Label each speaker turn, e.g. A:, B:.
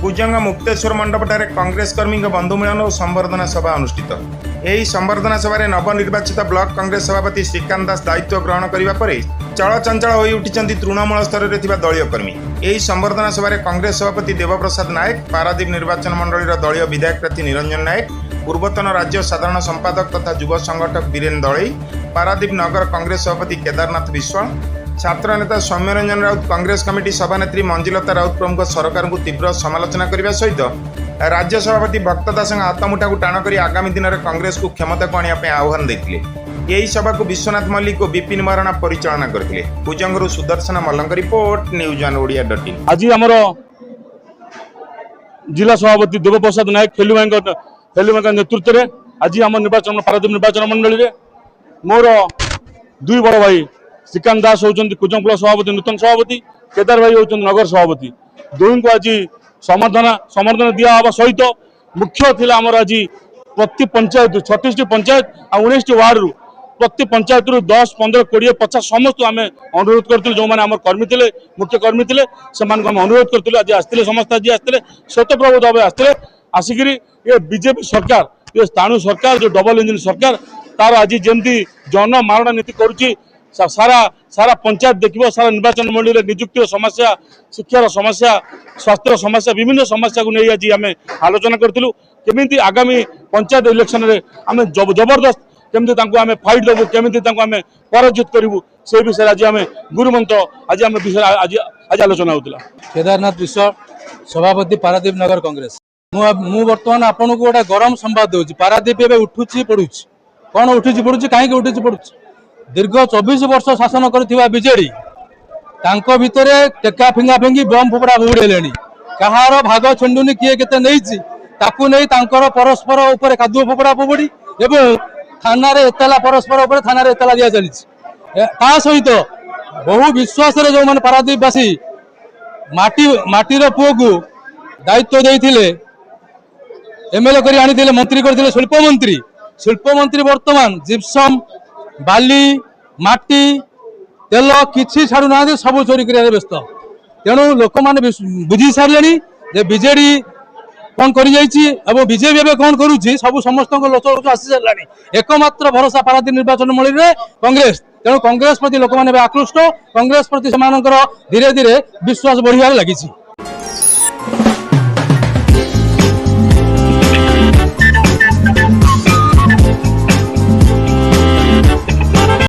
A: कुजंग मुक्तेश्वर मंडपठारे कांग्रेस कर्मी बंधु मिलन और संबर्धना सभा अनुष्ठित। यही संबर्धना सभा नवनिर्वाचित ब्लॉक कांग्रेस सभापति श्रीकांत दास दायित्व ग्रहण करने पर चलचंचल हो उठिंट तृणमूल स्तर में दलीय कर्मी। यही संबर्धना सभा कांग्रेस सभापति देवप्रसाद नायक, पारादीप निर्वाचन मंडल दलीय विधायक प्रार्थी निरंजन नायक, पूर्वतन राज्य साधारण संपादक तथा युव संगठक बीरेन दलई, पारादीप नगर कांग्रेस सभापति केदारनाथ विश्वाल, छात्र नेता सौम्यरंजन राउत, कांग्रेस कमिटी सभानेत्री मंजुलता राउत प्रमुख सरकार को तीव्र समालोचना करने सहित राज्य सभापति भक्त दास हाथमुठा को टाण कर आगामी दिन में कांग्रेस को क्षमता को आने आह्वान देते। यही सभा को विश्वनाथ मल्लिक और विपिन महाराणा परिचालना करते। कुजंगरू सुदर्शन मल्लंक रिपोर्ट, newsone.odia.in।
B: आज आमर जिला सभापति देवप्रसाद नायक फेलुमा नेतृत्व में आज आम निर्वाचन पारादीप निर्वाचन मंडल में मोर दुई बड़ भाई श्रीकांत दास होती कुजंग ब्लॉक सभापति नूतन सभापति, केदार भाई होती नगर सभापति, दुई को आज समर्थन दिया सहित मुख्य थी आमर आज प्रति पंचायत 36 पंचायत और 19 वार्ड रु प्रति पंचायत रु 10, 15, 20, 50 समस्त आम अनुरोध करूँ जो मैंने कर्मी थे मुख्य कर्मी थे से अनुरोध करूँ। आज आसते समस्त आज आसते स्वतःप्रभुत भाव आसते आसिक ये बीजेपी सरकार ये स्थाणु सरकार जो डबल इंजिन सरकार तार आज जमी जन मारणा नीति करुच्ची सारा सारा पंचायत देखिए, सारा निर्वाचन मंडल निजुक्ति समस्या, शिक्षार समस्या, स्वास्थ्य समस्या, विभिन्न समस्या को नहीं आज आम आलोचना करूँ केमी आगामी पंचायत इलेक्शन में आम जबरदस्त केमी आम फाइट देवु केमी आम पराजित करूँ से विषय आज आम गुरुमंत्र आज आम विषय आज आलोचना होता।
C: केदारनाथ विश्व सभापति पारादीप नगर कांग्रेस मु बर्तमान आपन को गोटे गरम संवाद दूसरी पारादीप उठुची पड़ुची कौन उठुची पड़ुची कहीं उठुची पड़ुची दीर्घ 24 वर्ष शासन कर बीजेडी भितर टेका फिंगा फिंगी बम फोपड़ा फोड़ी कहार भाग छुंडुनी किए केते नहीं परस्पर उपर कादुओ फोपड़ा फोपड़ी एवं थाना एतला परस्पर उपर थाना एतला दिया चली सहित बहु विश्वास जो मैंने पारादीपवासी माटीर पुओ को दायित्व देते एमएलए कर आनी मंत्री करते शिल्प मंत्री वर्तमान जिप्सम बाली माटी तेल किसी छाड़ू ना सब चोरी कर व्यस्त तेणु लोक मैंने बुझी सारे बीजेडी कौन कर बीजेपी कौन करुच्ची सब समस्त लोच आसी सारे एकमात्र भरोसा पारादीप निर्वाचन मंडल में कांग्रेस तेणु कांग्रेस प्रति लोक मैंने आकृष्ट कांग्रेस प्रति धीरे धीरे विश्वास बढ़िया लगी।